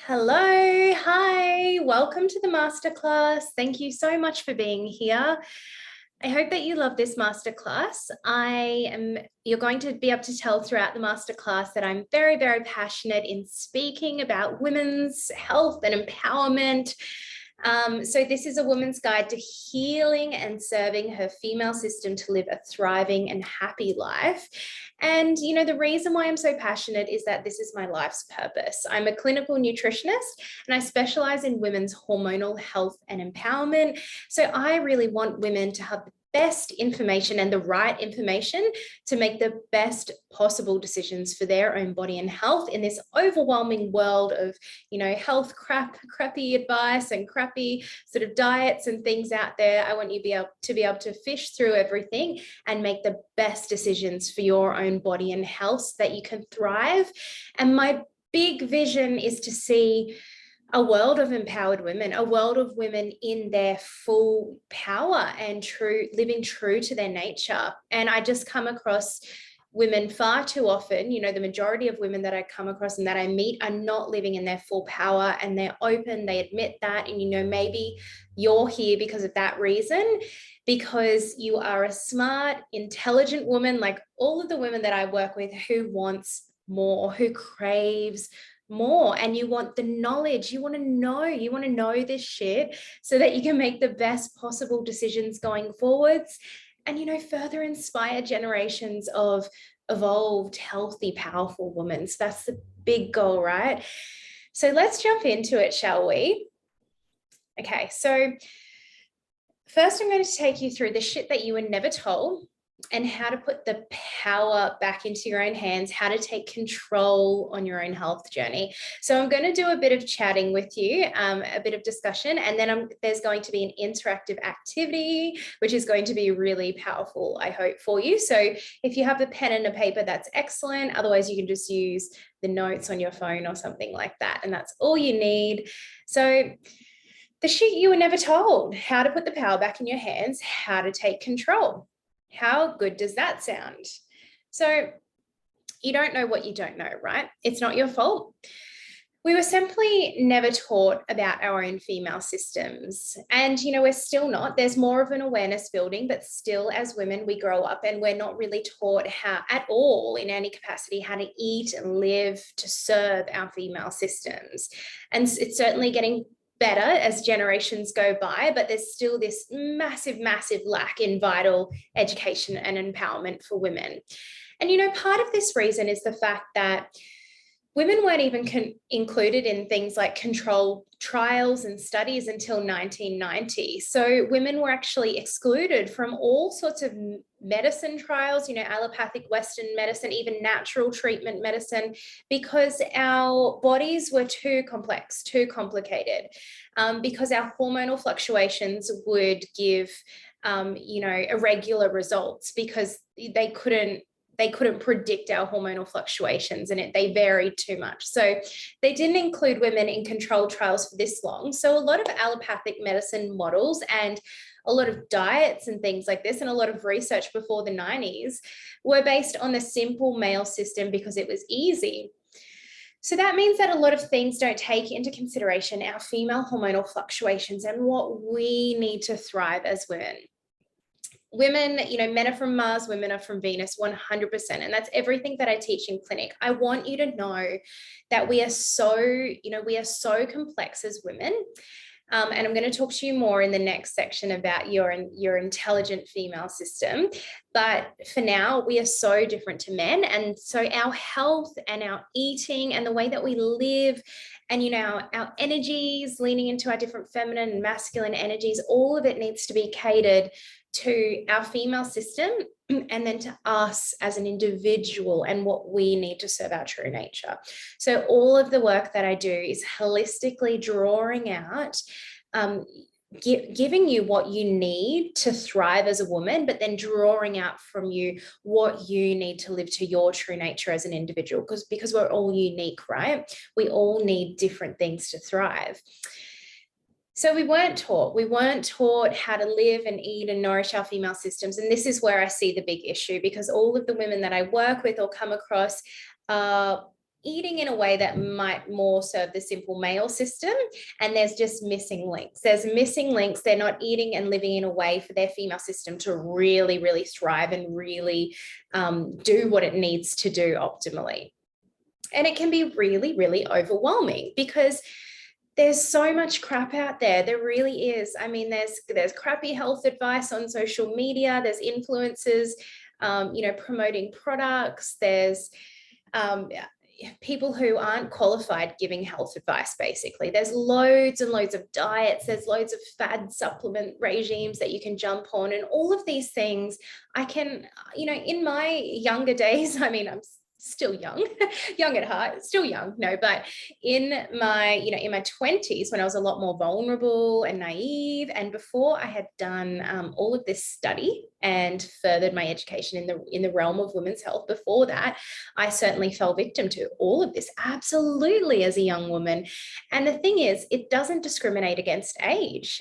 Hello, hi, welcome to the masterclass. Thank you so much for being here. I hope that you love this masterclass. You're going to be able to tell throughout the masterclass that I'm very, very passionate in speaking about women's health and empowerment. So this is a woman's guide to healing and serving her female system to live a thriving and happy life. And, the reason why I'm so passionate is that this is my life's purpose. I'm a clinical nutritionist and I specialize in women's hormonal health and empowerment. So I really want women to have the best information and the right information to make the best possible decisions for their own body and health in this overwhelming world of, health crappy advice and crappy sort of diets and things out there. I want you to be able to fish through everything and make the best decisions for your own body and health so that you can thrive. And my big vision is to see a world of empowered women, a world of women in their full power and living true to their nature. And I just come across women far too often, the majority of women that I come across and that I meet are not living in their full power, and they're open, they admit that. And, maybe you're here because of that reason, because you are a smart, intelligent woman, like all of the women that I work with, who wants more, who craves more, and you want the knowledge, you want to know this shit so that you can make the best possible decisions going forwards and, further inspire generations of evolved, healthy, powerful women. So that's the big goal, right? So let's jump into it, shall we? Okay, so first I'm going to take you through the shit that you were never told and how to put the power back into your own hands, how to take control on your own health journey. So I'm going to do a bit of chatting with you, a bit of discussion, and then there's going to be an interactive activity, which is going to be really powerful, I hope, for you. So if you have a pen and a paper, that's excellent. Otherwise, you can just use the notes on your phone or something like that, and that's all you need. So the shit you were never told, how to put the power back in your hands, how to take control. How good does that sound? So you don't know what you don't know, right? It's not your fault. We were simply never taught about our own female systems. And, we're still not. There's more of an awareness building, but still as women, we grow up and we're not really taught how at all in any capacity how to eat and live to serve our female systems. And it's certainly getting better as generations go by, but there's still this massive, massive lack in vital education and empowerment for women. And, part of this reason is the fact that women weren't even included in things like controlled trials and studies until 1990. So women were actually excluded from all sorts of medicine trials, allopathic Western medicine, even natural treatment medicine, because our bodies were too complex, too complicated, because our hormonal fluctuations would give, irregular results because they couldn't predict our hormonal fluctuations, and they varied too much. So they didn't include women in controlled trials for this long. So a lot of allopathic medicine models and a lot of diets and things like this, and a lot of research before the 90s were based on the simple male system because it was easy. So that means that a lot of things don't take into consideration our female hormonal fluctuations and what we need to thrive as women. Women, men are from Mars, women are from Venus, 100%. And that's everything that I teach in clinic. I want you to know that we are so complex as women. And I'm going to talk to you more in the next section about your intelligent female system. But for now, we are so different to men. And so our health and our eating and the way that we live and, our energies, leaning into our different feminine and masculine energies, all of it needs to be catered to our female system and then to us as an individual and what we need to serve our true nature. So all of the work that I do is holistically drawing out, giving you what you need to thrive as a woman, but then drawing out from you what you need to live to your true nature as an individual, because we're all unique, right? We all need different things to thrive. So we weren't taught how to live and eat and nourish our female systems. And this is where I see the big issue, because all of the women that I work with or come across are eating in a way that might more serve the simple male system, and there's just missing links. There's missing links. They're not eating and living in a way for their female system to really, really thrive and really do what it needs to do optimally. And it can be really, really overwhelming because there's so much crap out there. There really is. I mean, there's crappy health advice on social media. There's influencers, promoting products. There's people who aren't qualified giving health advice, basically. There's loads and loads of diets. There's loads of fad supplement regimes that you can jump on. And all of these things I can, in my younger days, I mean, I'm still young, young at heart, still young, no, but in my 20s, when I was a lot more vulnerable and naive, and before I had done all of this study and furthered my education in the realm of women's health, before that, I certainly fell victim to all of this, absolutely, as a young woman. And the thing is, it doesn't discriminate against age.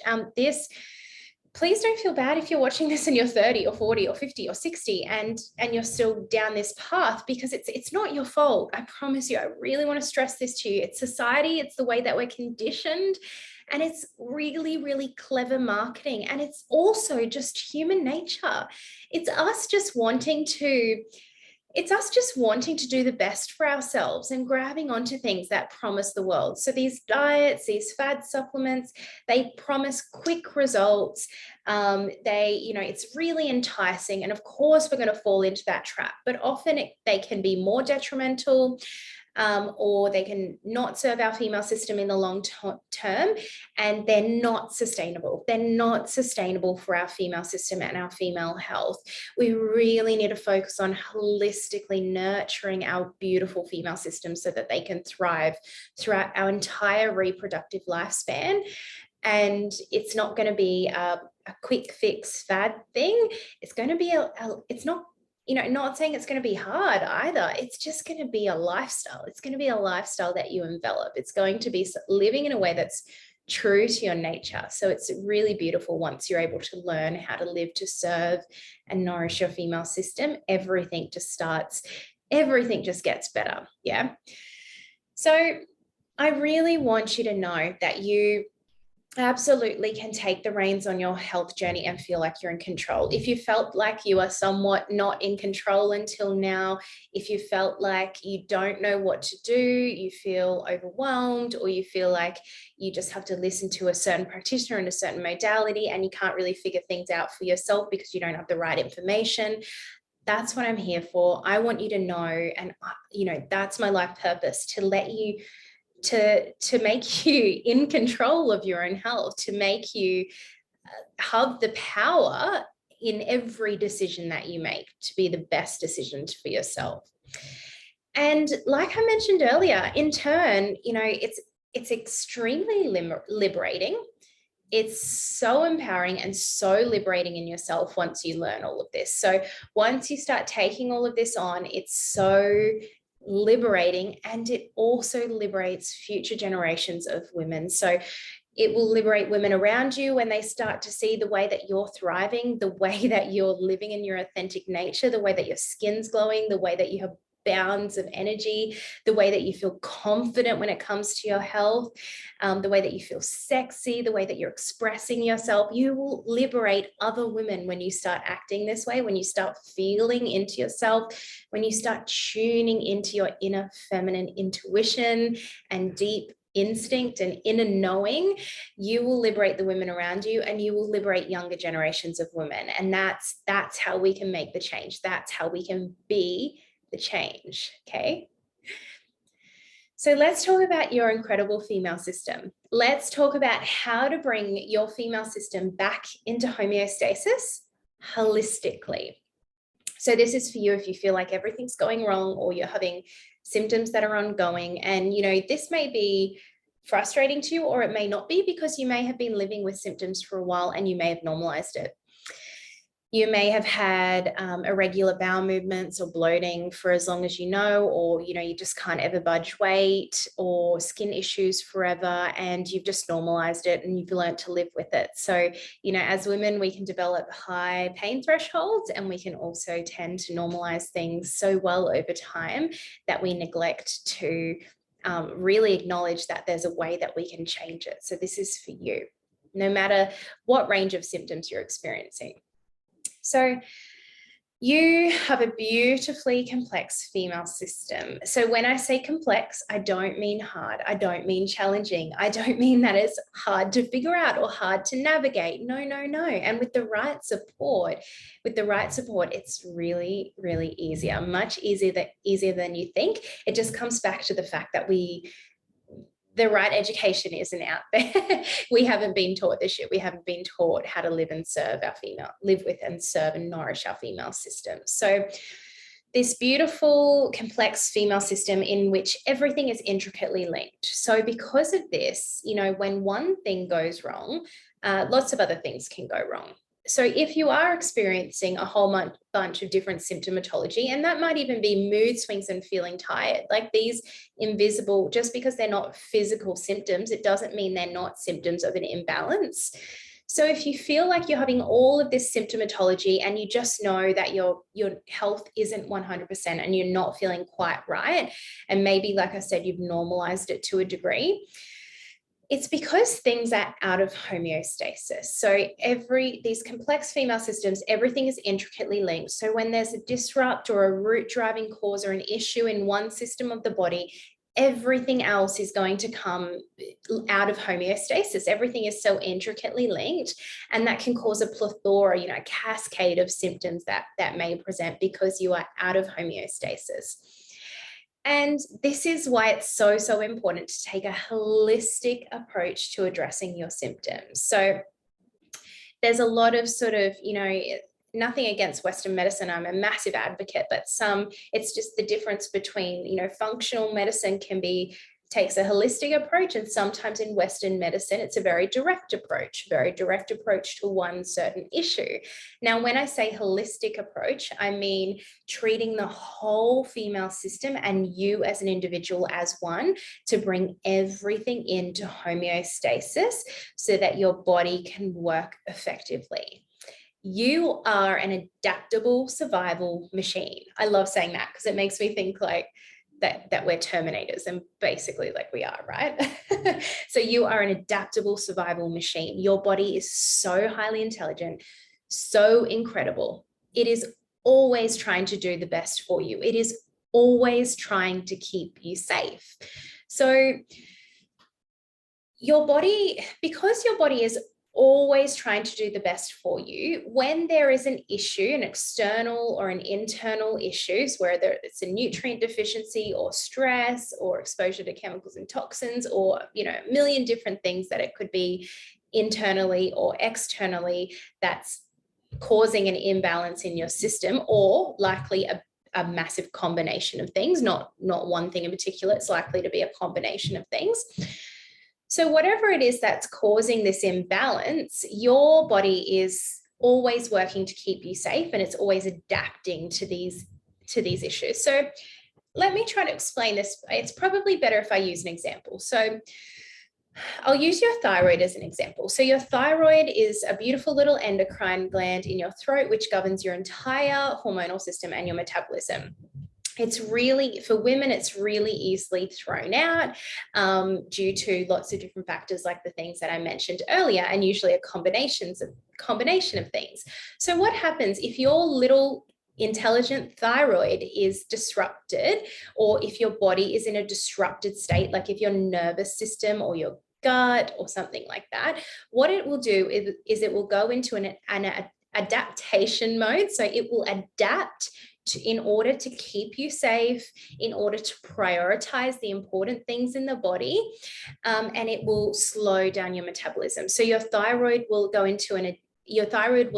Please don't feel bad if you're watching this and you're 30 or 40 or 50 or 60 and you're still down this path, because it's not your fault. I promise you, I really want to stress this to you. It's society, it's the way that we're conditioned, and it's really, really clever marketing. And it's also just human nature. It's us just wanting to do the best for ourselves and grabbing onto things that promise the world. So these diets, these fad supplements, they promise quick results. It's really enticing. And of course, we're going to fall into that trap, but often they can be more detrimental. Or they can not serve our female system in the long term, and they're not sustainable. They're not sustainable for our female system and our female health. We really need to focus on holistically nurturing our beautiful female system so that they can thrive throughout our entire reproductive lifespan. And it's not going to be a quick fix fad thing. It's going to be not saying it's going to be hard either. It's just going to be a lifestyle. It's going to be a lifestyle that you envelop. It's going to be living in a way that's true to your nature. So it's really beautiful once you're able to learn how to live to serve and nourish your female system. Everything just gets better. Yeah. So I really want you to know that you absolutely can take the reins on your health journey and feel like you're in control. If you felt like you are somewhat not in control until now, if you felt like you don't know what to do, you feel overwhelmed, or you feel like you just have to listen to a certain practitioner in a certain modality and you can't really figure things out for yourself because you don't have the right information, that's what I'm here for. I want you to know, and that's my life purpose, to let you to make you in control of your own health, to make you have the power in every decision that you make to be the best decision for yourself. And like I mentioned earlier, in turn, it's extremely liberating. It's so empowering and so liberating in yourself once you learn all of this. So once you start taking all of this on, it's so liberating, and it also liberates future generations of women. So it will liberate women around you when they start to see the way that you're thriving, the way that you're living in your authentic nature, the way that your skin's glowing, the way that you have bounds of energy, the way that you feel confident when it comes to your health, the way that you feel sexy, the way that you're expressing yourself. You will liberate other women when you start acting this way, when you start feeling into yourself, when you start tuning into your inner feminine intuition and deep instinct and inner knowing. You will liberate the women around you, and you will liberate younger generations of women. And that's how we can make the change. That's how we can be the change. Okay. So let's talk about your incredible female system. Let's talk about how to bring your female system back into homeostasis holistically. So this is for you if you feel like everything's going wrong, or you're having symptoms that are ongoing. And, this may be frustrating to you, or it may not be, because you may have been living with symptoms for a while and you may have normalized it. You may have had irregular bowel movements or bloating for as long as you know, or, you just can't ever budge weight, or skin issues forever, and you've just normalized it and you've learned to live with it. So, as women, we can develop high pain thresholds, and we can also tend to normalize things so well over time that we neglect to really acknowledge that there's a way that we can change it. So this is for you, no matter what range of symptoms you're experiencing. So you have a beautifully complex female system. So when I say complex, I don't mean hard. I don't mean challenging. I don't mean that it's hard to figure out or hard to navigate. No, no, no. And with the right support, it's really, really easier, much easier than you think. It just comes back to the fact that the right education isn't out there. We haven't been taught this shit. We haven't been taught how to live with and serve and nourish our female system. So this beautiful, complex female system in which everything is intricately linked. So because of this, when one thing goes wrong, lots of other things can go wrong. So if you are experiencing a whole bunch of different symptomatology, and that might even be mood swings and feeling tired, like these invisible, just because they're not physical symptoms, it doesn't mean they're not symptoms of an imbalance. So if you feel like you're having all of this symptomatology and you just know that your health isn't 100% and you're not feeling quite right, and maybe, like I said, you've normalized it to a degree, it's because things are out of homeostasis. So these complex female systems, everything is intricately linked. So when there's a disrupt or a root driving cause or an issue in one system of the body, everything else is going to come out of homeostasis. Everything is so intricately linked, and that can cause a plethora, a cascade of symptoms that may present because you are out of homeostasis. And this is why it's so, so important to take a holistic approach to addressing your symptoms. So there's a lot of sort of, nothing against Western medicine. I'm a massive advocate, but it's just the difference between, functional medicine takes a holistic approach, and sometimes in Western medicine, it's a very direct approach to one certain issue. Now, when I say holistic approach, I mean treating the whole female system and you as an individual as one, to bring everything into homeostasis so that your body can work effectively. You are an adaptable survival machine. I love saying that because it makes me think like that we're Terminators, and basically like we are, right? So you are an adaptable survival machine. Your body is so highly intelligent, so incredible. It is always trying to do the best for you. It is always trying to keep you safe. So your body, because your body is always trying to do the best for you, when there is an issue, an external or an internal issues, whether it's a nutrient deficiency or stress or exposure to chemicals and toxins, or a million different things that it could be internally or externally, that's causing an imbalance in your system, or likely a massive combination of things, not one thing in particular. It's likely to be a combination of things. So whatever it is that's causing this imbalance, your body is always working to keep you safe, and it's always adapting to these issues. So let me try to explain this. It's probably better if I use an example. So I'll use your thyroid as an example. So your thyroid is a beautiful little endocrine gland in your throat, which governs your entire hormonal system and your metabolism. It's really, for women, it's really easily thrown out due to lots of different factors, like the things that I mentioned earlier, and usually a combination of things. So what happens if your little intelligent thyroid is disrupted, or if your body is in a disrupted state, like if your nervous system or your gut or something like that? What it will do is it will go into an adaptation mode. So it will adapt in order to keep you safe, in order to prioritize the important things in the body, and it will slow down your metabolism. So your thyroid will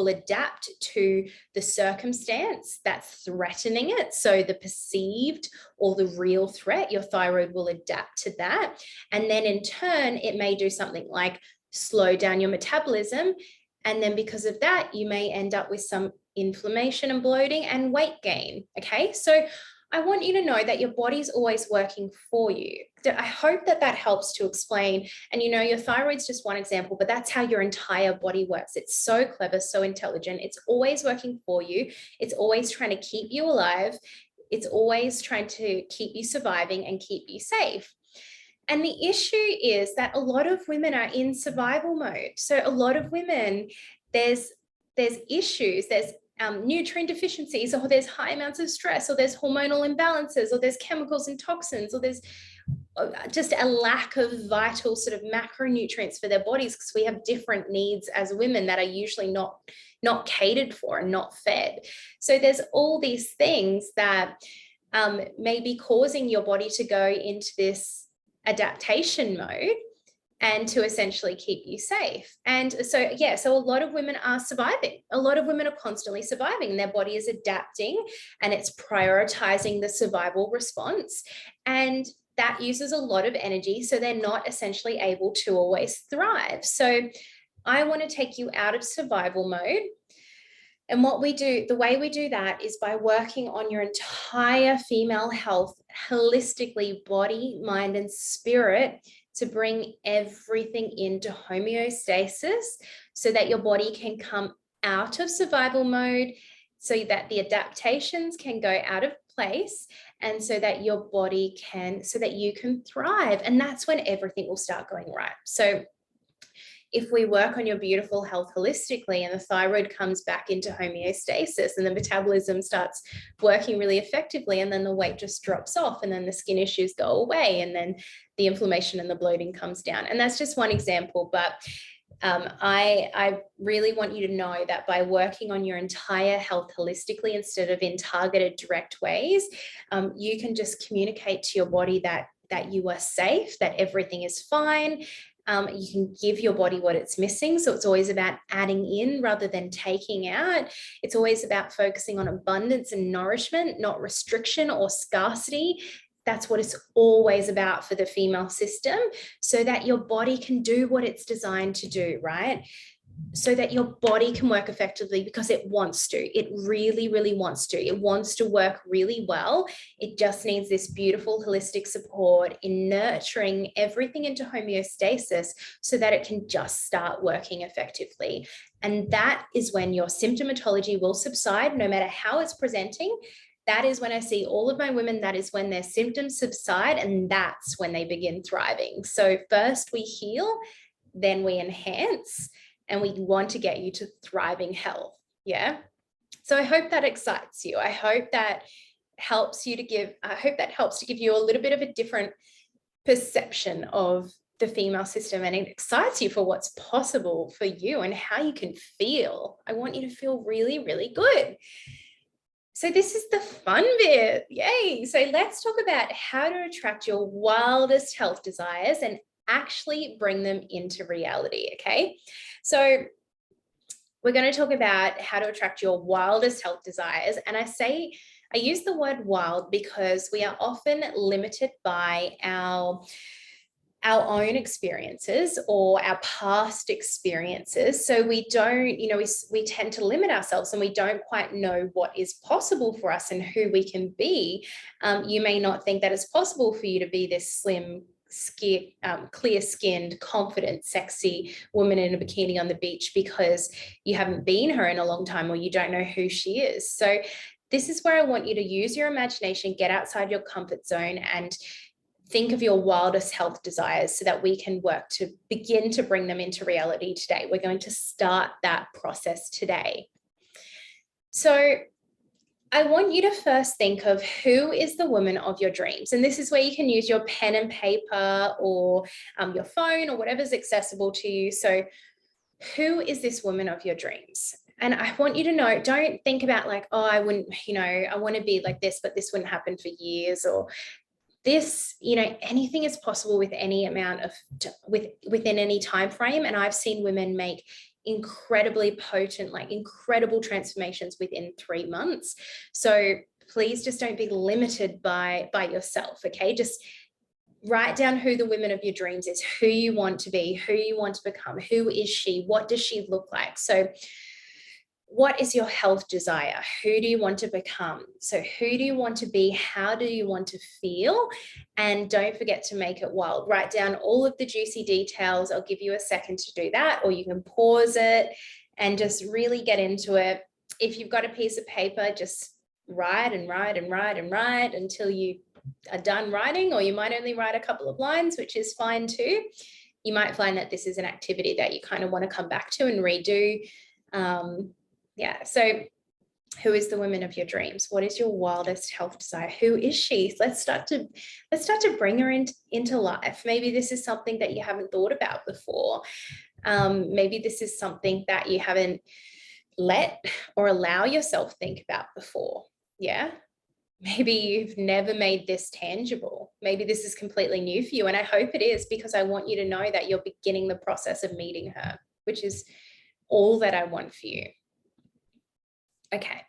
adapt to the circumstance that's threatening it. So the perceived or the real threat, your thyroid will adapt to that. And then in turn, it may do something like slow down your metabolism, And then because of that, you may end up with some inflammation and bloating and weight gain. Okay, so I want you to know that your body's always working for you. I hope that that helps to explain. And you know, your thyroid's just one example, but that's how your entire body works. It's so clever, so intelligent. It's always working for you. It's always trying to keep you alive. It's always trying to keep you surviving and keep you safe. And the issue is that a lot of women are in survival mode. So a lot of women, there's issues, there's nutrient deficiencies, or there's high amounts of stress, or there's hormonal imbalances, or there's chemicals and toxins, or there's just a lack of vital sort of macronutrients for their bodies, because we have different needs as women that are usually not catered for and not fed. So there's all these things that may be causing your body to go into this adaptation mode and to essentially keep you safe. And so, yeah, so a lot of women are surviving. A lot of women are constantly surviving, and their body is adapting and it's prioritizing the survival response. And that uses a lot of energy. So they're not essentially able to always thrive. So I want to take you out of survival mode. And what we do, the way we do that is by working on your entire female health holistically, body, mind, and spirit, to bring everything into homeostasis so that your body can come out of survival mode, so that the adaptations can go out of place, and so that your body can, so that you can thrive. And that's when everything will start going right. So if we work on your beautiful health holistically, and the thyroid comes back into homeostasis, and the metabolism starts working really effectively, and then the weight just drops off, and then the skin issues go away, and then the inflammation and the bloating comes down. And that's just one example, but I really want you to know that by working on your entire health holistically instead of in targeted direct ways, you can just communicate to your body that you are safe, that everything is fine. You can give your body what it's missing. So it's always about adding in rather than taking out. It's always about focusing on abundance and nourishment, not restriction or scarcity. That's what it's always about for the female system, so that your body can do what it's designed to do, right? So that your body can work effectively, because it wants to. It really, really wants to. It wants to work really well. It just needs this beautiful holistic support in nurturing everything into homeostasis so that it can just start working effectively. And that is when your symptomatology will subside, no matter how it's presenting. That is when I see all of my women, that is when their symptoms subside, and that's when they begin thriving. So first we heal, then we enhance, and we want to get you to thriving health. Yeah. So I hope that excites you. I hope that helps to give you a little bit of a different perception of the female system, and it excites you for what's possible for you and how you can feel. I want you to feel really, really good. So this is the fun bit. Yay. So let's talk about how to attract your wildest health desires and actually bring them into reality. Okay. So we're going to talk about how to attract your wildest health desires. And I use the word wild because we are often limited by our own experiences or our past experiences. So we don't, we tend to limit ourselves, and we don't quite know what is possible for us and who we can be. You may not think that it's possible for you to be this slim, clear-skinned, confident, sexy woman in a bikini on the beach because you haven't been her in a long time, or you don't know who she is. So this is where I want you to use your imagination, get outside your comfort zone, and think of your wildest health desires so that we can work to begin to bring them into reality today. We're going to start that process today. So I want you to first think of who is the woman of your dreams. And this is where you can use your pen and paper or your phone or whatever's accessible to you. So who is this woman of your dreams? And I want you to know, don't think about like, oh, I wouldn't, I want to be like this, but this wouldn't happen for years, or this, anything is possible with any amount of, within any time frame. And I've seen women make incredibly potent, like incredible transformations within 3 months. So please just don't be limited by yourself. Okay. Just write down who the woman of your dreams is, who you want to be, who you want to become, who is she, what does she look like? So what is your health desire? Who do you want to become? So who do you want to be? How do you want to feel? And don't forget to make it wild. Write down all of the juicy details. I'll give you a second to do that, or you can pause it and just really get into it. If you've got a piece of paper, just write and write and write and write until you are done writing, or you might only write a couple of lines, which is fine too. You might find that this is an activity that you kind of want to come back to and redo. Yeah, so who is the woman of your dreams? What is your wildest health desire? Who is she? Let's start to bring her into life. Maybe this is something that you haven't thought about before. Maybe this is something that you haven't let or allow yourself think about before. Yeah. Maybe you've never made this tangible. Maybe this is completely new for you. And I hope it is, because I want you to know that you're beginning the process of meeting her, which is all that I want for you. Okay.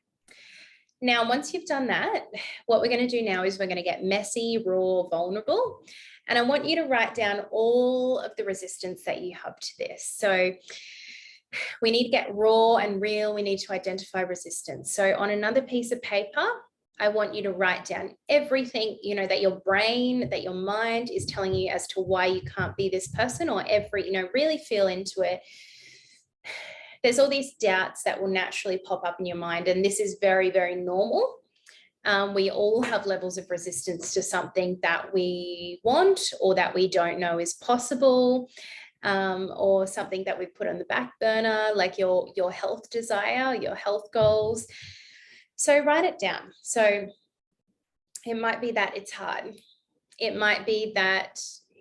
Now, once you've done that, what we're going to do now is we're going to get messy, raw, vulnerable. And I want you to write down all of the resistance that you have to this. So we need to get raw and real. We need to identify resistance. So on another piece of paper, I want you to write down everything, that your brain, that your mind is telling you as to why you can't be this person, or really feel into it. There's all these doubts that will naturally pop up in your mind, and this is very, very normal. We all have levels of resistance to something that we want, or that we don't know is possible, or something that we put on the back burner, like your health desire, your health goals. So write it down. So it might be that it's hard. It might be that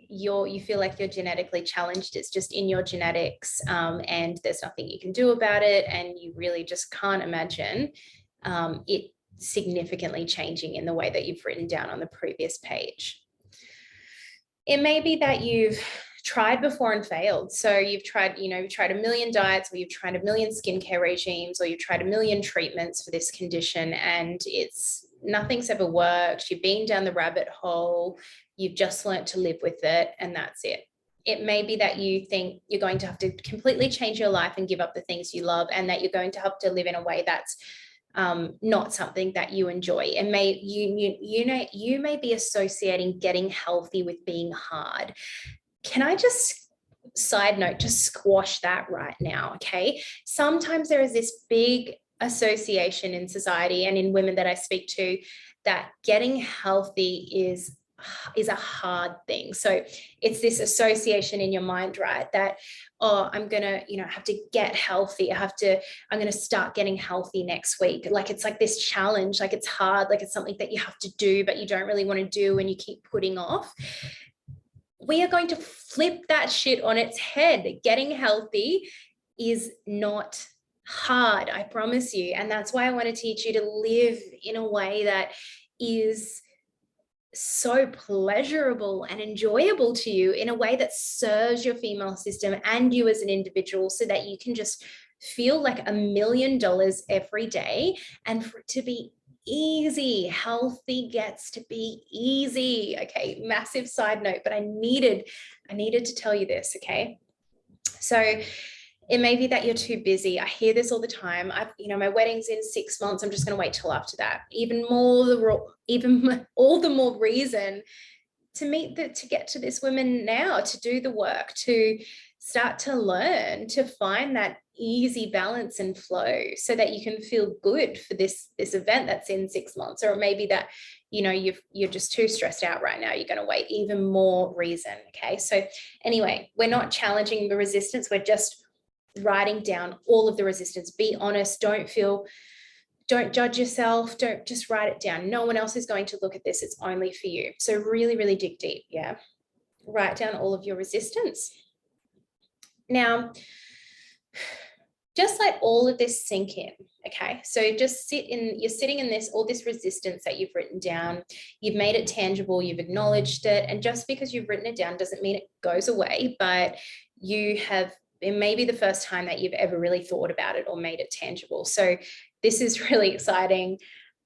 you feel like you're genetically challenged. It's just in your genetics, and there's nothing you can do about it. And you really just can't imagine it significantly changing in the way that you've written down on the previous page. It may be that you've tried before and failed. So you've tried, you've tried a million diets, or you've tried a million skincare regimes, or you've tried a million treatments for this condition, and nothing's ever worked. You've been down the rabbit hole. You've just learned to live with it, and that's it. It may be that you think you're going to have to completely change your life and give up the things you love, and that you're going to have to live in a way that's not something that you enjoy. And you may be associating getting healthy with being hard. Can I just side note, just squash that right now, okay? Sometimes there is this big association in society and in women that I speak to that getting healthy is a hard thing. So it's this association in your mind, right? That, oh, I'm going to, have to get healthy. I'm going to start getting healthy next week. Like, it's like this challenge, like it's hard, like it's something that you have to do, but you don't really want to do, and you keep putting off. We are going to flip that shit on its head. Getting healthy is not hard, I promise you. And that's why I want to teach you to live in a way that is so pleasurable and enjoyable to you, in a way that serves your female system and you as an individual, so that you can just feel like $1 million every day, and for it to be easy. Healthy gets to be easy. Okay, massive side note, but I needed to tell you this. Okay, so it may be that you're too busy. I hear this all the time. My wedding's in 6 months. I'm just going to wait till after that. Even all the more reason to get to this woman now, to do the work, to start to learn, to find that easy balance and flow, so that you can feel good for this event that's in 6 months. Or maybe that, you're just too stressed out right now. You're going to wait. Even more reason. Okay. So anyway, we're not challenging the resistance. We're just writing down all of the resistance. Be honest. Don't judge yourself. Don't, just write it down. No one else is going to look at this. It's only for you. So really, really dig deep. Yeah. Write down all of your resistance. Now, just let all of this sink in. Okay. So just you're sitting in all this resistance that you've written down. You've made it tangible. You've acknowledged it. And just because you've written it down doesn't mean it goes away, but it may be the first time that you've ever really thought about it or made it tangible. So this is really exciting.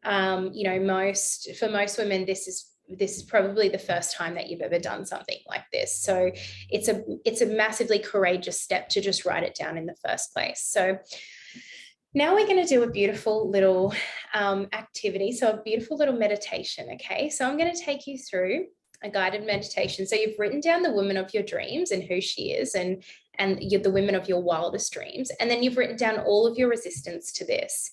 For most women, this is this is probably the first time that you've ever done something like this. So it's a massively courageous step to just write it down in the first place. So now we're going to do a beautiful little activity. So a beautiful little meditation. Okay. So I'm going to take you through a guided meditation. So you've written down the woman of your dreams and who she is, and you're the women of your wildest dreams. And then you've written down all of your resistance to this.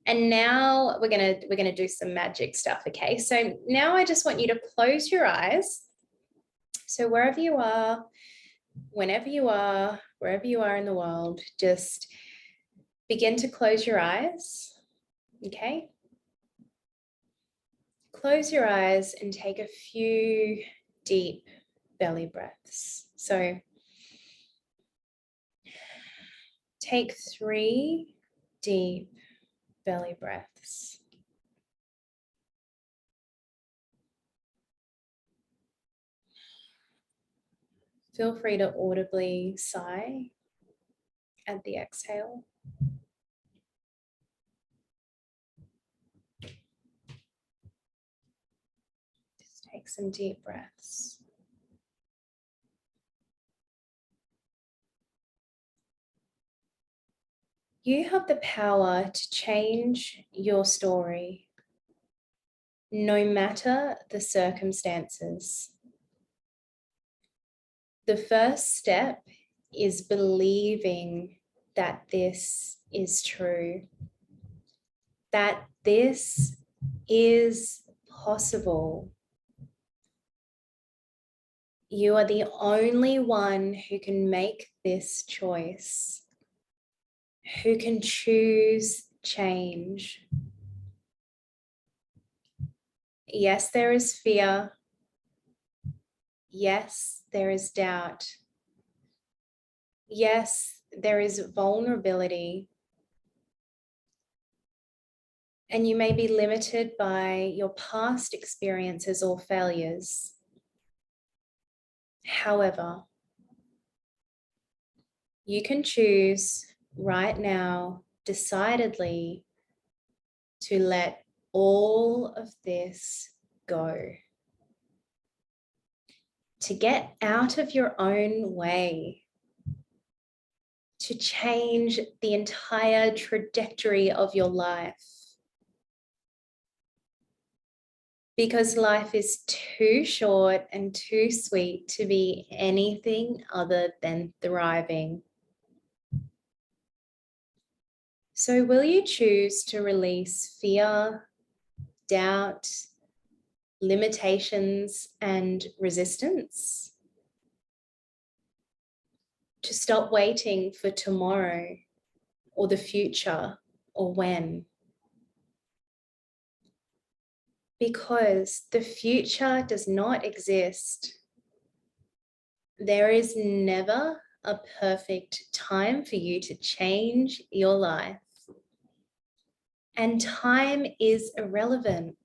And now we're gonna do some magic stuff. Okay. So now I just want you to close your eyes. So wherever you are, whenever you are, wherever you are in the world, just begin to close your eyes. Okay. Close your eyes and take a few deep belly breaths. So take 3 deep belly breaths. Feel free to audibly sigh at the exhale. Just take some deep breaths. You have the power to change your story, no matter the circumstances. The first step is believing that this is true, that this is possible. You are the only one who can make this choice, who can choose change. Yes, there is fear. Yes, there is doubt. Yes, there is vulnerability. And you may be limited by your past experiences or failures. However, you can choose right now, decidedly, to let all of this go. To get out of your own way. To change the entire trajectory of your life. Because life is too short and too sweet to be anything other than thriving. So will you choose to release fear, doubt, limitations, and resistance? To stop waiting for tomorrow or the future or when? Because the future does not exist. There is never a perfect time for you to change your life. And time is irrelevant.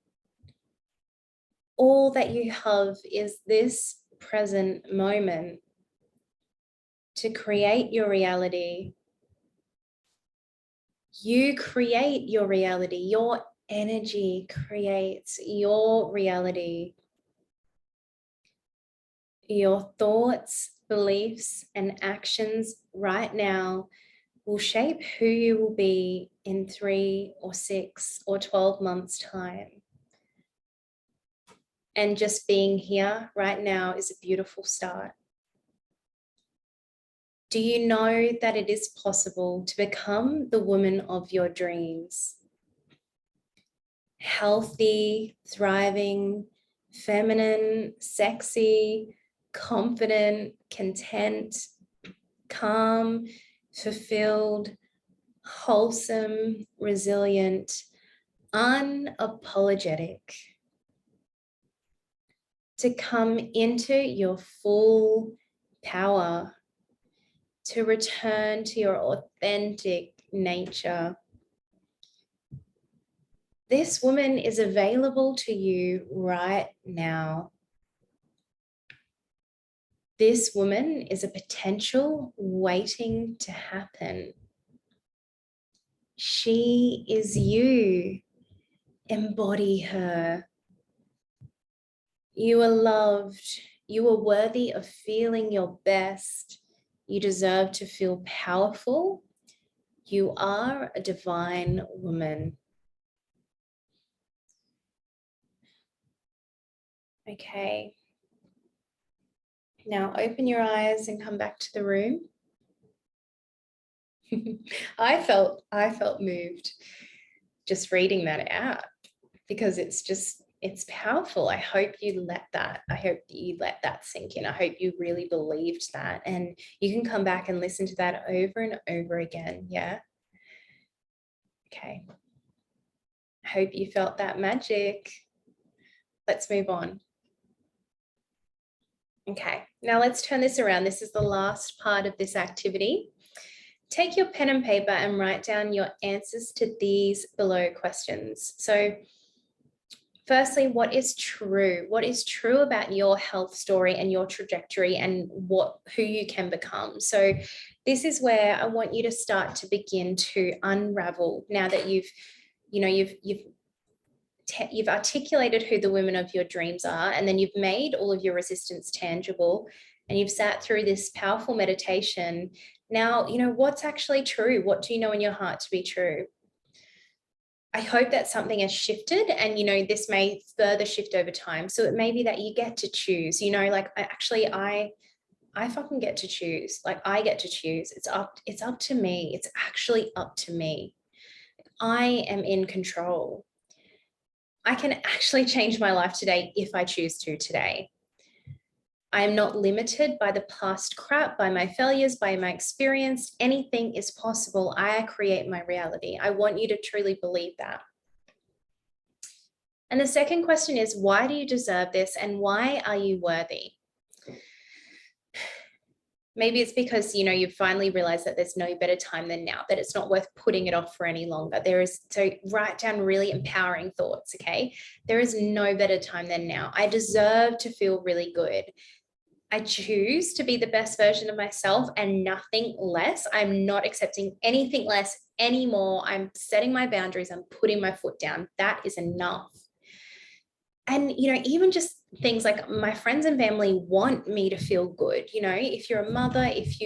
All that you have is this present moment to create your reality. You create your reality. Your energy creates your reality. Your thoughts, beliefs, and actions right now will shape who you will be in 3 or 6 or 12 months' time. And just being here right now is a beautiful start. Do you know that it is possible to become the woman of your dreams? Healthy, thriving, feminine, sexy, confident, content, calm, fulfilled, wholesome, resilient, unapologetic. To come into your full power, to return to your authentic nature. This woman is available to you right now. This woman is a potential waiting to happen. She is you. Embody her. You are loved. You are worthy of feeling your best. You deserve to feel powerful. You are a divine woman. Okay. Now open your eyes and come back to the room. I felt moved just reading that out, because it's powerful. I hope you let that sink in. I hope you really believed that, and you can come back and listen to that over and over again. Yeah. Okay. I hope you felt that magic. Let's move on. Okay, now let's turn this around. This is the last part of this activity. Take your pen and paper and write down your answers to these below questions. So firstly, what is true? What is true about your health story and your trajectory and who you can become? So this is where I want you to start to begin to unravel, now that you've articulated who the women of your dreams are, and then you've made all of your resistance tangible, and you've sat through this powerful meditation. Now, what's actually true? What do you know in your heart to be true? I hope that something has shifted, and, this may further shift over time. So it may be that you get to choose, I fucking get to choose. Like, I get to choose. It's up to me. It's actually up to me. I am in control. I can actually change my life today if I choose to today. I am not limited by the past crap, by my failures, by my experience. Anything is possible. I create my reality. I want you to truly believe that. And the second question is, why do you deserve this, and why are you worthy? Maybe it's because, you've finally realized that there's no better time than now, that it's not worth putting it off for any longer. So write down really empowering thoughts, okay? There is no better time than now. I deserve to feel really good. I choose to be the best version of myself and nothing less. I'm not accepting anything less anymore. I'm setting my boundaries. I'm putting my foot down. That is enough. And, even just things like my friends and family want me to feel good. If you're a mother, if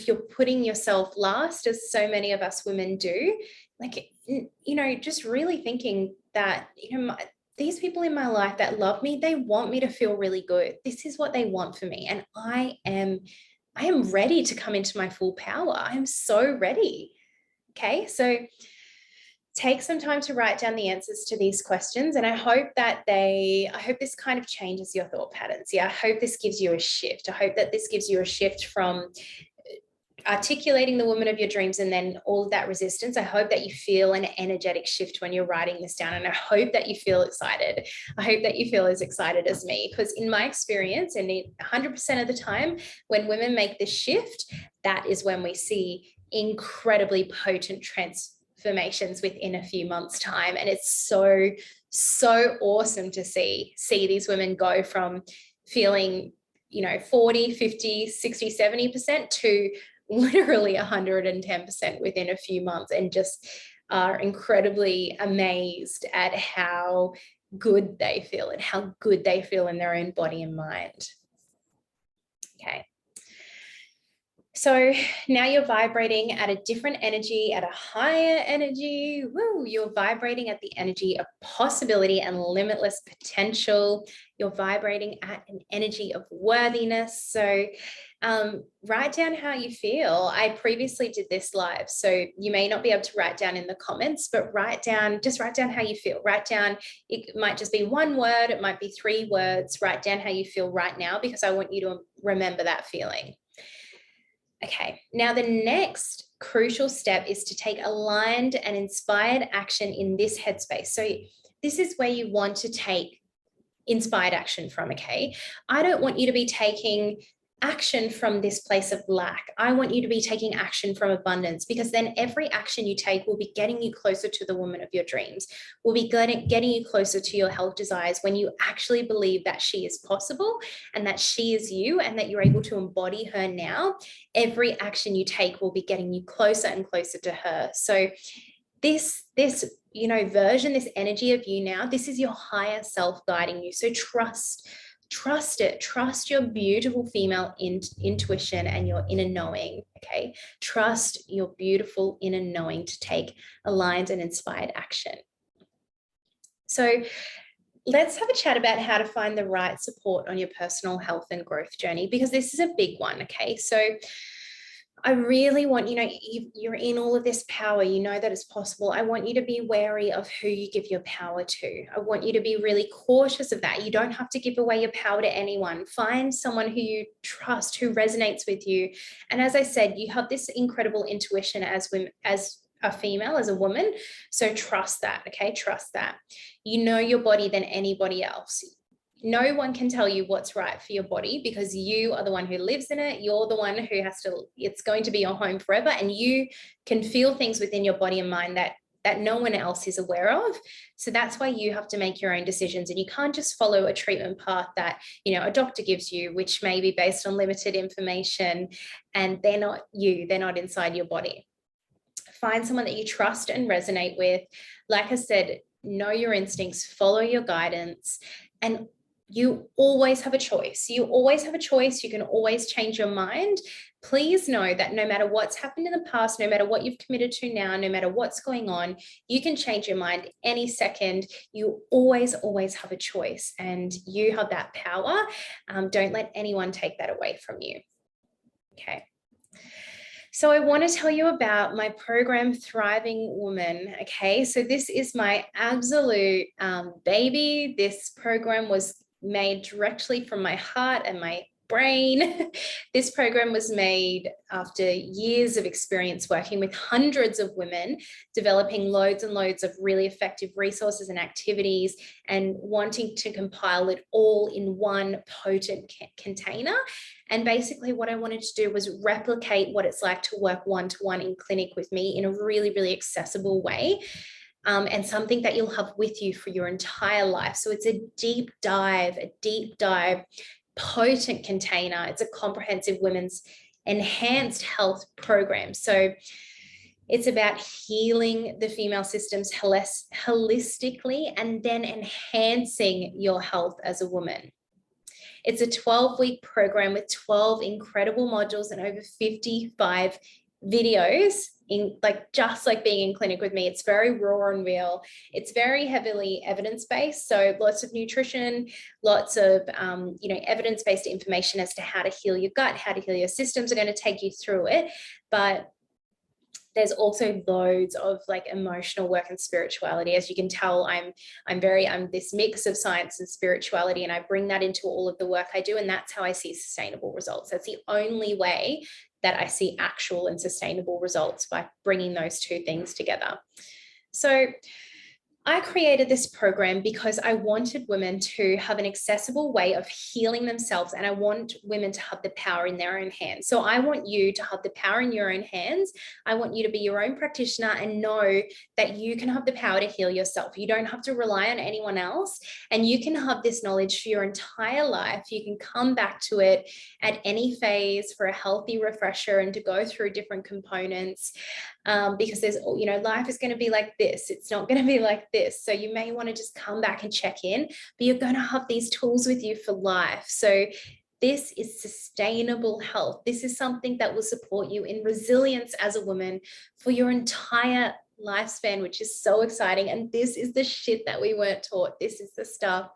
you're putting yourself last, as so many of us women do, just really thinking that, these people in my life that love me, they want me to feel really good. This is what they want for me. And I am ready to come into my full power. I am so ready. Okay. So take some time to write down the answers to these questions. And I hope this kind of changes your thought patterns. Yeah. I hope this gives you a shift. I hope that this gives you a shift from articulating the woman of your dreams and then all of that resistance. I hope that you feel an energetic shift when you're writing this down. And I hope that you feel excited. I hope that you feel as excited as me, because in my experience, and 100% of the time, when women make this shift, that is when we see incredibly potent transformations within a few months' time. And it's so, so awesome to see these women go from feeling 40, 50, 60, 70% to literally 110% within a few months, and just are incredibly amazed at how good they feel and how good they feel in their own body and mind. Okay. So now you're vibrating at a different energy, at a higher energy. Woo, you're vibrating at the energy of possibility and limitless potential. You're vibrating at an energy of worthiness. So write down how you feel. I previously did this live, so you may not be able to write down in the comments, but write down how you feel. Write down, it might just be one word, it might be 3 words. Write down how you feel right now, because I want you to remember that feeling. Okay, now the next crucial step is to take aligned and inspired action in this headspace. So this is where you want to take inspired action from, okay? I don't want you to be taking action from this place of lack. I want you to be taking action from abundance, because then every action you take will be getting you closer to the woman of your dreams, will be getting you closer to your health desires, when you actually believe that she is possible and that she is you and that you're able to embody her now. Every action you take will be getting you closer and closer to her. So this version, this energy of you now, this is your higher self guiding you. So trust it. Trust your beautiful female intuition and your inner knowing. Okay. Trust your beautiful inner knowing to take aligned and inspired action. So let's have a chat about how to find the right support on your personal health and growth journey, because this is a big one. Okay. So I really want, you're in all of this power, you know that it's possible. I want you to be wary of who you give your power to. I want you to be really cautious of that. You don't have to give away your power to anyone. Find someone who you trust, who resonates with you. And as I said, you have this incredible intuition as a female, as a woman. So trust that. Okay. Trust that. You know your body than anybody else. No one can tell you what's right for your body, because you are the one who lives in it. You're the one who it's going to be your home forever. And you can feel things within your body and mind that no one else is aware of. So that's why you have to make your own decisions. And you can't just follow a treatment path that, a doctor gives you, which may be based on limited information, and they're not inside your body. Find someone that you trust and resonate with. Like I said, know your instincts, follow your guidance, and you always have a choice. You always have a choice. You can always change your mind. Please know that no matter what's happened in the past, no matter what you've committed to now, no matter what's going on, you can change your mind any second. You always have a choice, and you have that power. Don't let anyone take that away from you. Okay. So I want to tell you about my program, Thriving Woman. Okay. So this is my absolute baby. This program was made directly from my heart and my brain. This program was made after years of experience working with hundreds of women, developing loads and loads of really effective resources and activities, and wanting to compile it all in one potent container. And basically what I wanted to do was replicate what it's like to work one-to-one in clinic with me in a really, really accessible way. And something that you'll have with you for your entire life. So it's a deep dive, potent container. It's a comprehensive women's enhanced health program. So it's about healing the female systems holistically and then enhancing your health as a woman. It's a 12-week program with 12 incredible modules and over 55 videos, just like being in clinic with me. It's very raw and real. It's very heavily evidence-based. So lots of nutrition, lots of, evidence-based information as to how to heal your gut, how to heal your systems. Are going to take you through it. But there's also loads of emotional work and spirituality. As you can tell, I'm this mix of science and spirituality, and I bring that into all of the work I do. And that's how I see sustainable results. That's the only way that I see actual and sustainable results, by bringing those two things together. So I created this program because I wanted women to have an accessible way of healing themselves, and I want women to have the power in their own hands. So I want you to have the power in your own hands. I want you to be your own practitioner and know that you can have the power to heal yourself. You don't have to rely on anyone else, and you can have this knowledge for your entire life. You can come back to it at any phase for a healthy refresher and to go through different components. Because there's, life is going to be like this. It's not going to be like this. So you may want to just come back and check in, but you're going to have these tools with you for life. So this is sustainable health. This is something that will support you in resilience as a woman for your entire lifespan, which is so exciting. And this is the shit that we weren't taught. This is the stuff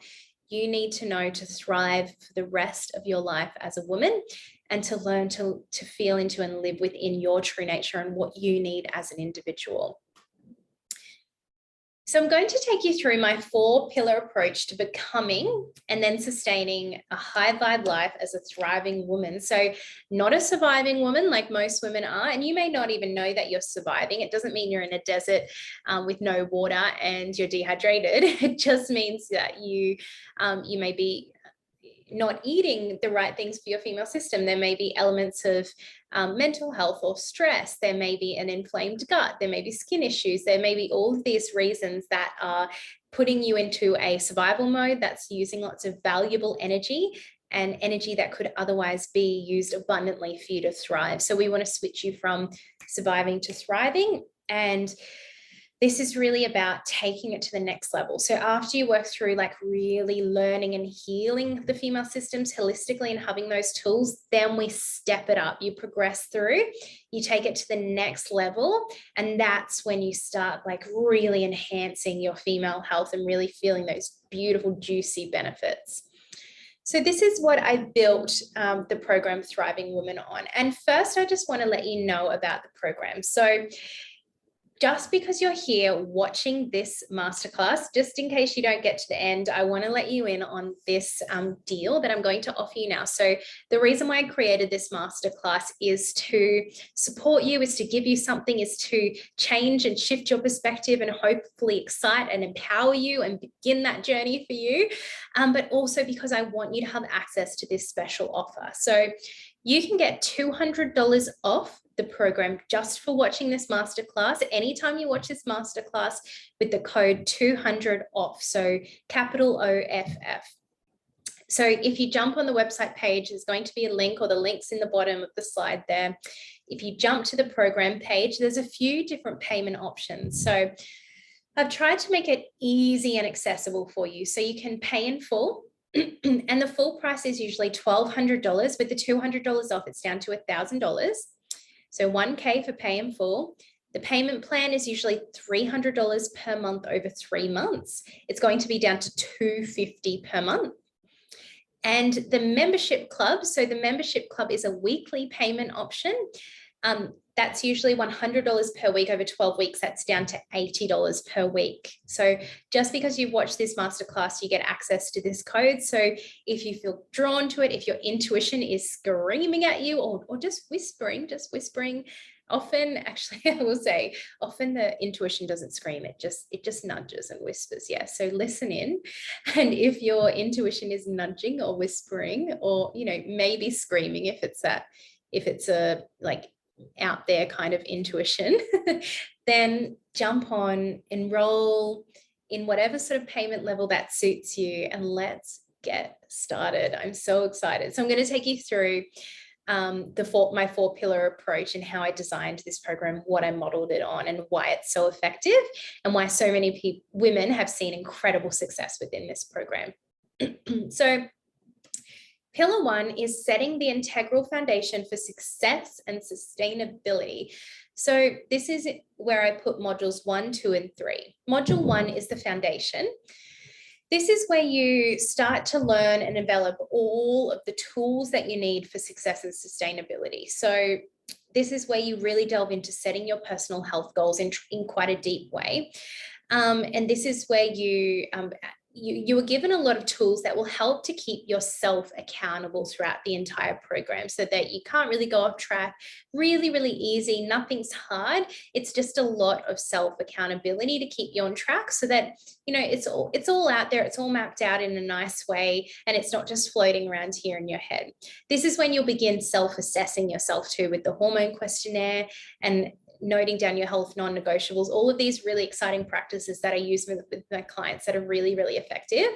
you need to know to thrive for the rest of your life as a woman, and to learn to feel into and live within your true nature and what you need as an individual. So I'm going to take you through my 4-pillar approach to becoming and then sustaining a high vibe life as a thriving woman. So not a surviving woman like most women are, and you may not even know that you're surviving. It doesn't mean you're in a desert with no water and you're dehydrated. It just means that you may be not eating the right things for your female system. There may be elements of mental health or stress. There may be an inflamed gut. There may be skin issues. There may be all of these reasons that are putting you into a survival mode that's using lots of valuable energy, and energy that could otherwise be used abundantly for you to thrive. So we want to switch you from surviving to thriving. And this is really about taking it to the next level. So after you work through like really learning and healing the female systems holistically and having those tools, then we step it up. You progress through, you take it to the next level. And that's when you start like really enhancing your female health and really feeling those beautiful, juicy benefits. So this is what I built the program Thriving Woman on. And first, I just want to let you know about the program. So just because you're here watching this masterclass, just in case you don't get to the end, I want to let you in on this deal that I'm going to offer you now. So the reason why I created this masterclass is to support you, is to give you something, is to change and shift your perspective and hopefully excite and empower you and begin that journey for you. But also because I want you to have access to this special offer. So you can get $200 off the program just for watching this masterclass. Anytime you watch this masterclass with the code 200 off, so capital OFF. So if you jump on the website page, there's going to be a link, or the link's in the bottom of the slide there. If you jump to the program page, there's a few different payment options. So I've tried to make it easy and accessible for you, so you can pay in full. And the full price is usually $1,200. With the $200 off, it's down to $1,000. So $1,000 for pay in full. The payment plan is usually $300 per month over 3 months. It's going to be down to $250 per month. And the membership club, so the membership club is a weekly payment option. That's usually $100 per week over 12 weeks. That's down to $80 per week. So just because you've watched this masterclass, you get access to this code. So if you feel drawn to it, if your intuition is screaming at you, or just whispering, often, actually, I will say, often the intuition doesn't scream, it just nudges and whispers. Yeah. So listen in. And if your intuition is nudging or whispering, or, maybe screaming, if it's a like out there kind of intuition, then jump on, enroll in whatever sort of payment level that suits you, and let's get started. I'm so excited. So I'm going to take you through my 4-pillar approach and how I designed this program, what I modeled it on, and why it's so effective, and why so many women have seen incredible success within this program. So Pillar 1 is setting the integral foundation for success and sustainability. So this is where I put modules 1, 2, and 3. Module 1 is the foundation. This is where you start to learn and develop all of the tools that you need for success and sustainability. So this is where you really delve into setting your personal health goals in quite a deep way. And this is where you are given a lot of tools that will help to keep yourself accountable throughout the entire program, so that you can't really go off track. Really, really easy. Nothing's hard. It's just a lot of self accountability to keep you on track, so that, it's all out there. It's all mapped out in a nice way, and it's not just floating around here in your head. This is when you'll begin self-assessing yourself too, with the hormone questionnaire and noting down your health non-negotiables, all of these really exciting practices that I use with my clients that are really, really effective.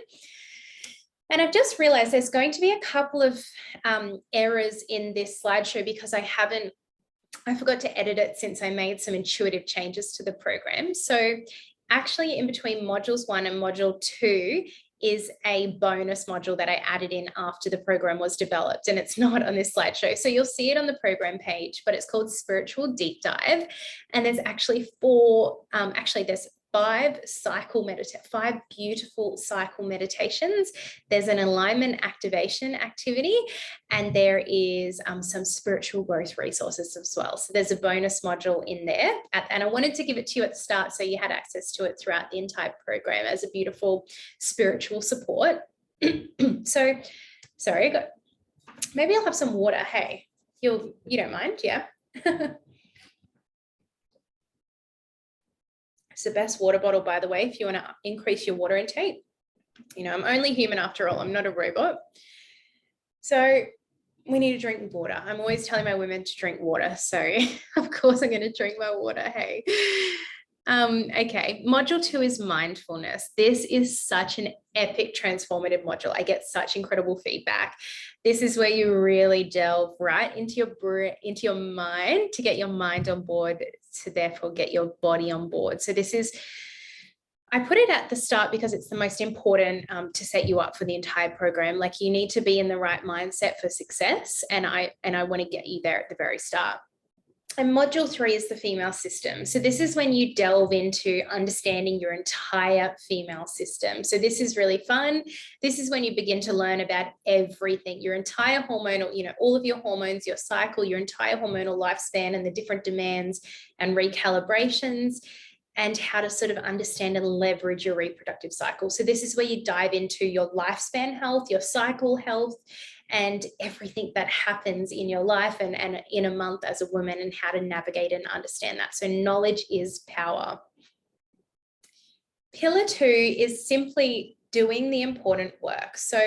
And I've just realized there's going to be a couple of errors in this slideshow because I forgot to edit it since I made some intuitive changes to the program. So actually, in between modules 1 and module 2 is a bonus module that I added in after the program was developed, and it's not on this slideshow. So you'll see it on the program page, but it's called Spiritual Deep Dive. And there's actually there's 5 beautiful cycle meditations. There's an alignment activation activity, and there is some spiritual growth resources as well. So there's a bonus module in there, and I wanted to give it to you at the start so you had access to it throughout the entire program as a beautiful spiritual support. So, sorry, maybe I'll have some water. Hey, you don't mind? Yeah. It's the best water bottle, by the way, if you want to increase your water intake. I'm only human after all. I'm not a robot. So we need to drink water. I'm always telling my women to drink water. So of course I'm going to drink my water. Hey. Okay. Module 2 is mindfulness. This is such an epic transformative module. I get such incredible feedback. This is where you really delve right into your mind to get your mind on board, to therefore get your body on board. So this is, I put it at the start because it's the most important to set you up for the entire program. Like, you need to be in the right mindset for success. And I want to get you there at the very start. And module 3 is the female system. So this is when you delve into understanding your entire female system. So this is really fun. This is when you begin to learn about everything, your entire hormonal, all of your hormones, your cycle, your entire hormonal lifespan, and the different demands and recalibrations, and how to sort of understand and leverage your reproductive cycle. So this is where you dive into your lifespan health, your cycle health, and everything that happens in your life and in a month as a woman, and how to navigate and understand that. So knowledge is power. Pillar 2 is simply doing the important work. So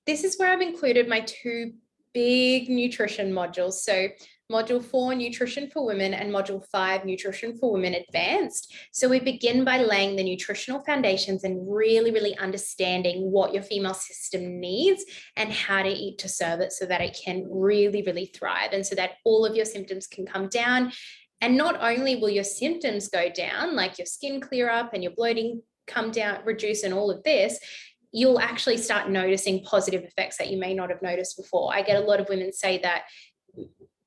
this is where I've included my 2 big nutrition modules. So Module 4, Nutrition for Women, and Module 5, Nutrition for Women Advanced. So we begin by laying the nutritional foundations and really, really understanding what your female system needs and how to eat to serve it so that it can really, really thrive, and so that all of your symptoms can come down. And not only will your symptoms go down, like your skin clear up and your bloating come down, reduce, and all of this, you'll actually start noticing positive effects that you may not have noticed before. I get a lot of women say that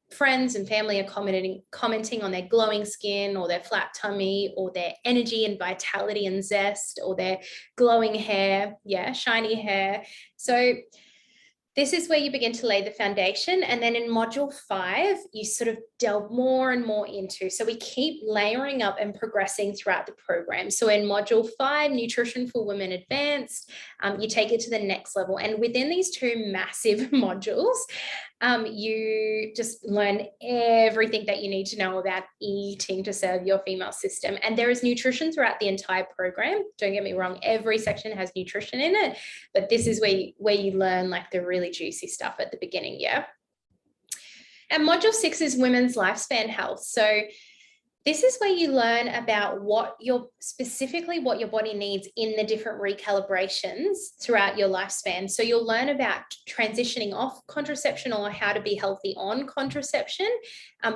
friends and family are commenting on their glowing skin, or their flat tummy, or their energy and vitality and zest, or their glowing hair, shiny hair. So this is where you begin to lay the foundation. And then in module 5, you sort of delve more and more into. So we keep layering up and progressing throughout the program. So in module 5, Nutrition for Women Advanced, you take it to the next level. And within these 2 massive modules, you just learn everything that you need to know about eating to serve your female system. And there is nutrition throughout the entire program. Don't get me wrong, every section has nutrition in it, but this is where you learn like the really juicy stuff at the beginning. And module 6 is women's lifespan health. So this is where you learn about specifically what your body needs in the different recalibrations throughout your lifespan. So you'll learn about transitioning off contraception, or how to be healthy on contraception,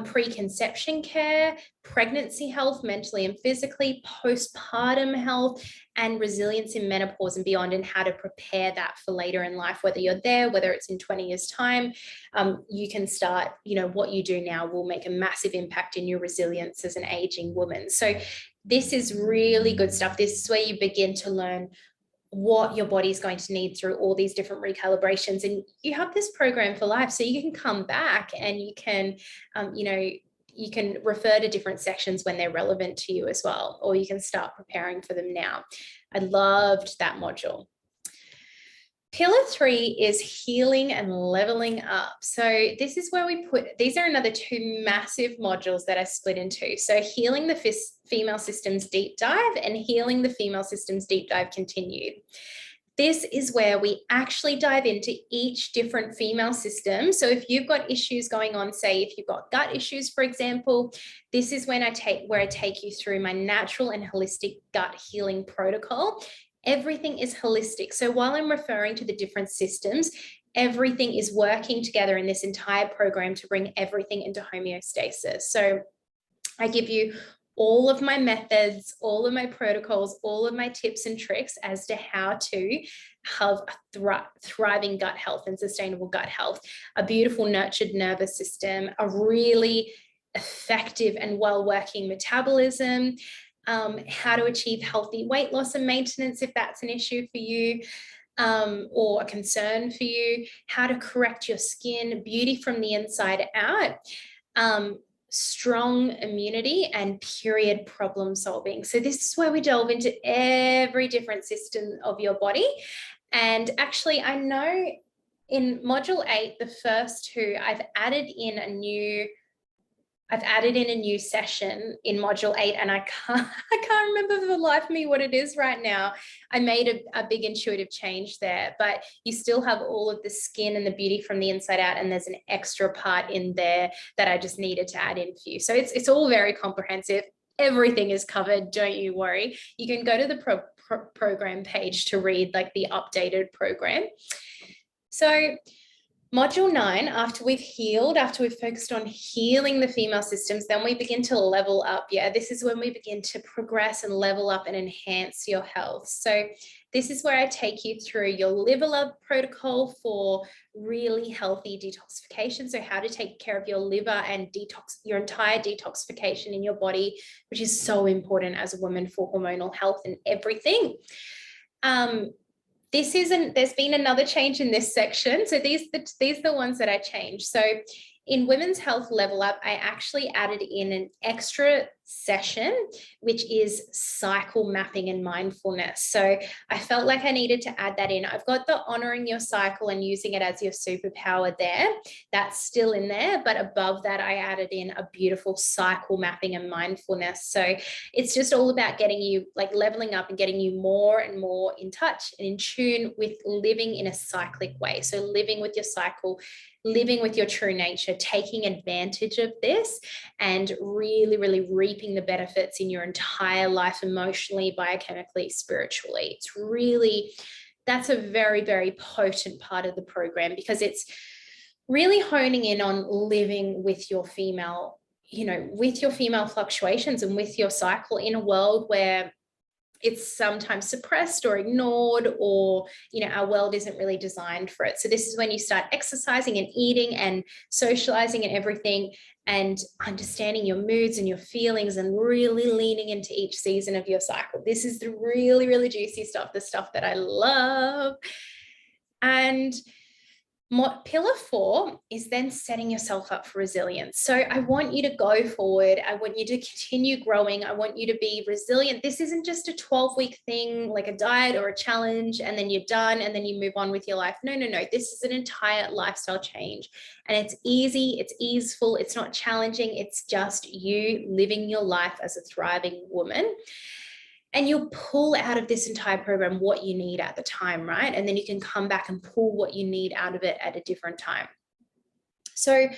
preconception care, pregnancy health, mentally and physically, postpartum health, and resilience in menopause and beyond, and how to prepare that for later in life, whether you're there, whether it's in 20 years time. You can start, what you do now will make a massive impact in your resilience as an aging woman. So this is really good stuff. This is where you begin to learn what your body is going to need through all these different recalibrations. And you have this program for life, so you can come back and you can, you can refer to different sections when they're relevant to you as well, or you can start preparing for them now. I loved that module. Pillar 3 is healing and leveling up. So this is where these are another 2 massive modules that I split into. So healing the female systems deep dive, and healing the female systems deep dive continued. This is where we actually dive into each different female system. So if you've got issues going on, say if you've got gut issues, for example, this is when I take you through my natural and holistic gut healing protocol. Everything is holistic. So while I'm referring to the different systems, everything is working together in this entire program to bring everything into homeostasis. So I give you all of my methods, all of my protocols, all of my tips and tricks as to how to have a thriving gut health and sustainable gut health, a beautiful nurtured nervous system, a really effective and well-working metabolism, how to achieve healthy weight loss and maintenance if that's an issue for you, or a concern for you, how to correct your skin, beauty from the inside out, strong immunity, and period problem solving. So this is where we delve into every different system of your body. And actually, I know in module 8, the first 2, I've added in a new session in module 8, and I can't remember for the life of me what it is right now. I made a big intuitive change there, but you still have all of the skin and the beauty from the inside out, and there's an extra part in there that I just needed to add in for you. So it's all very comprehensive. Everything is covered, don't you worry. You can go to the program page to read like the updated program. So Module 9, after we've healed, after we've focused on healing the female systems, then we begin to level up. Yeah, this is when we begin to progress and level up and enhance your health. So this is where I take you through your liver love protocol for really healthy detoxification. So how to take care of your liver and detox your entire detoxification in your body, which is so important as a woman for hormonal health and everything. There's been another change in this section. So these are the ones that I changed. So in Women's Health Level Up, I actually added in an extra session, which is cycle mapping and mindfulness. So I felt like I needed to add that in. I've got the honoring your cycle and using it as your superpower there. That's still in there, but above that, I added in a beautiful cycle mapping and mindfulness. So it's just all about getting you like leveling up and getting you more and more in touch and in tune with living in a cyclic way. So living with your cycle, living with your true nature, taking advantage of this and really, really reaping the benefits in your entire life, emotionally, biochemically, spiritually. It's really, that's a very, very potent part of the program because it's really honing in on living with your female, with your female fluctuations and with your cycle in a world where it's sometimes suppressed or ignored, or, our world isn't really designed for it. So this is when you start exercising and eating and socializing and everything and understanding your moods and your feelings and really leaning into each season of your cycle. This is the really, really juicy stuff, the stuff that I love. And Pillar 4 is then setting yourself up for resilience. So I want you to go forward. I want you to continue growing. I want you to be resilient. This isn't just a 12-week thing, like a diet or a challenge, and then you're done and then you move on with your life. No. This is an entire lifestyle change. And it's easy, it's easeful, it's not challenging. It's just you living your life as a thriving woman. And you'll pull out of this entire program what you need at the time, right? And then you can come back and pull what you need out of it at a different time. So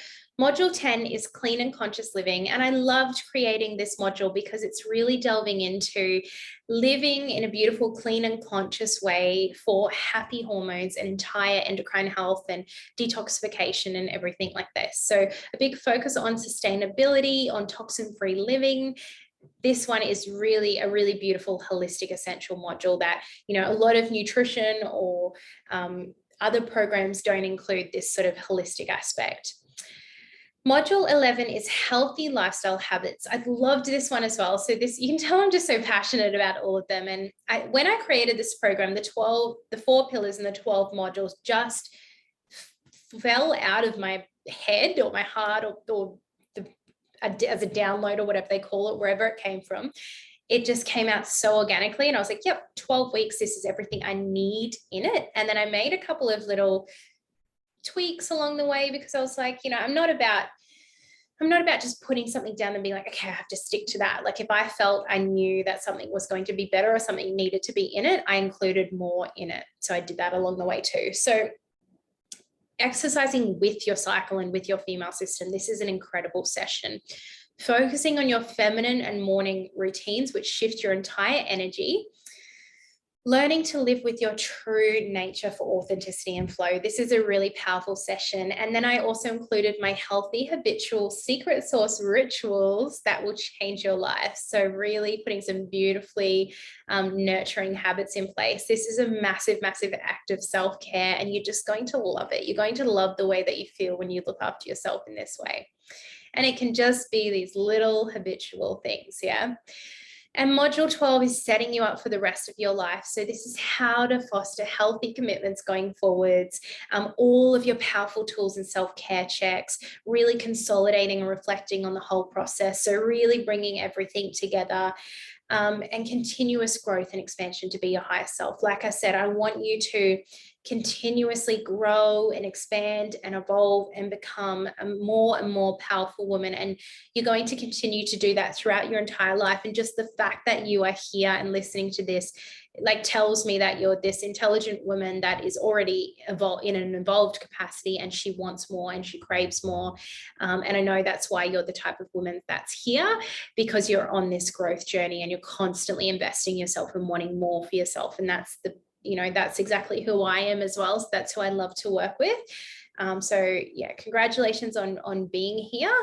module 10 is clean and conscious living. And I loved creating this module because it's really delving into living in a beautiful, clean and conscious way for happy hormones and entire endocrine health and detoxification and everything like this. So a big focus on sustainability, on toxin-free living. This one is really a really beautiful holistic essential module that, a lot of nutrition or other programs don't include this sort of holistic aspect. Module 11 is healthy lifestyle habits. I loved this one as well. So this, you can tell I'm just so passionate about all of them. And when I created this program, the 4 pillars and the 12 modules just fell out of my head or my heart or as a download or whatever they call it, wherever it came from. It just came out so organically. And I was like, yep, 12 weeks, this is everything I need in it. And then I made a couple of little tweaks along the way because I was like, I'm not about just putting something down and being like, okay, I have to stick to that. Like if I felt I knew that something was going to be better or something needed to be in it, I included more in it. So I did that along the way too. So exercising with your cycle and with your female system. This is an incredible session. Focusing on your feminine and morning routines, which shift your entire energy. Learning to live with your true nature for authenticity and flow. This is a really powerful session. And then I also included my healthy, habitual, secret source rituals that will change your life. So really putting some beautifully nurturing habits in place. This is a massive, massive act of self-care, and you're just going to love it. You're going to love the way that you feel when you look after yourself in this way. And it can just be these little habitual things, yeah? And module 12 is setting you up for the rest of your life. So this is how to foster healthy commitments going forwards, all of your powerful tools and self-care checks, really consolidating and reflecting on the whole process. So really bringing everything together and continuous growth and expansion to be your higher self. Like I said, I want you to continuously grow and expand and evolve and become a more and more powerful woman. And you're going to continue to do that throughout your entire life. And just the fact that you are here and listening to this, like, tells me that you're this intelligent woman that is already in an evolved capacity, and she wants more and she craves more. And I know that's why you're the type of woman that's here, because you're on this growth journey and you're constantly investing yourself and wanting more for yourself. And that's that's exactly who I am as well. So that's who I love to work with. So yeah, congratulations on being here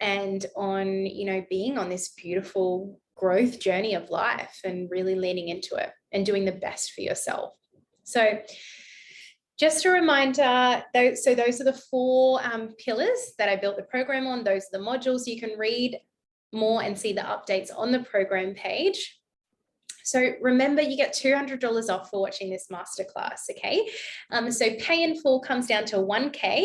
and on, being on this beautiful growth journey of life and really leaning into it and doing the best for yourself. So just a reminder, those are the 4 pillars that I built the program on. Those are the modules. You can read more and see the updates on the program page. So remember, you get $200 off for watching this masterclass, okay? So pay in full comes down to $1K.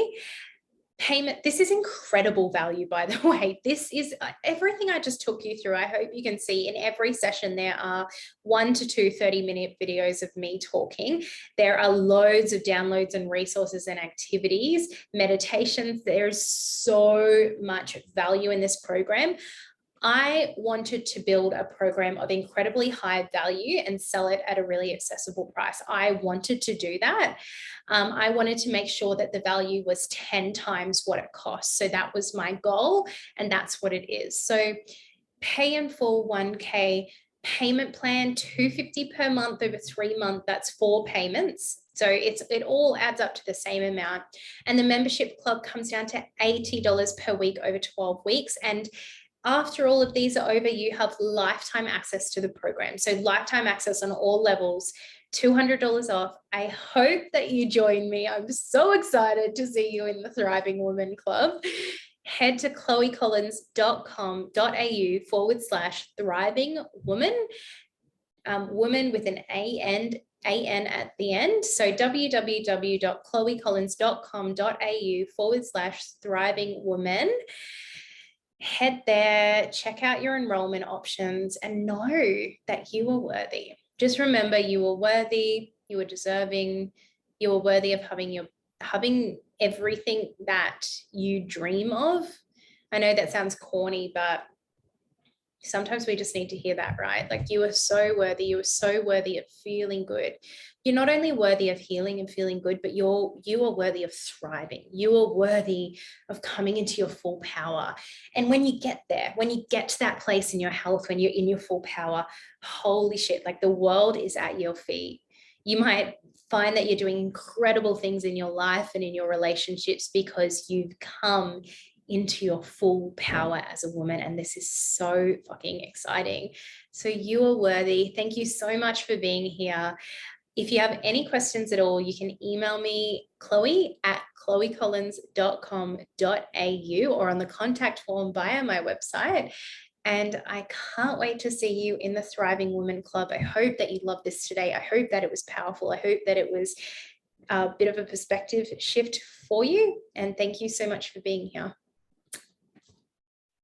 Payment, this is incredible value, by the way. This is everything I just took you through. I hope you can see in every session there are 1 to 2 30-minute videos of me talking. There are loads of downloads and resources and activities, meditations. There's so much value in this program. I wanted to build a program of incredibly high value and sell it at a really accessible price. I wanted to do that. I wanted to make sure that the value was 10 times what it costs. So that was my goal, and that's what it is. So pay in full $1K, payment plan $250 per month over 3 months. That's 4 payments. So it all adds up to the same amount. And the membership club comes down to $80 per week over 12 weeks. And after all of these are over, you have lifetime access to the program. So lifetime access on all levels, $200 off. I hope that you join me. I'm so excited to see you in the Thriving Woman Club. Head to chloecollins.com.au/thriving woman, woman with an AN at the end. So www.chloecollins.com.au/thriving woman. Head there, check out your enrollment options, and know that you are worthy. Just remember, you are worthy, you are deserving, you are worthy of having everything that you dream of. I know that sounds corny, but sometimes we just need to hear that, right? Like, you are so worthy. You are so worthy of feeling good. You're not only worthy of healing and feeling good, but you are worthy of thriving. You are worthy of coming into your full power. And when you get there, when you get to that place in your health, when you're in your full power, holy shit, like, the world is at your feet. You might find that you're doing incredible things in your life and in your relationships because you've come into your full power as a woman. And this is so fucking exciting. So you are worthy. Thank you so much for being here. If you have any questions at all, you can email me, chloe@chloecollins.com.au, or on the contact form via my website. And I can't wait to see you in the Thriving Woman Club. I hope that you loved this today. I hope that it was powerful. I hope that it was a bit of a perspective shift for you. And thank you so much for being here.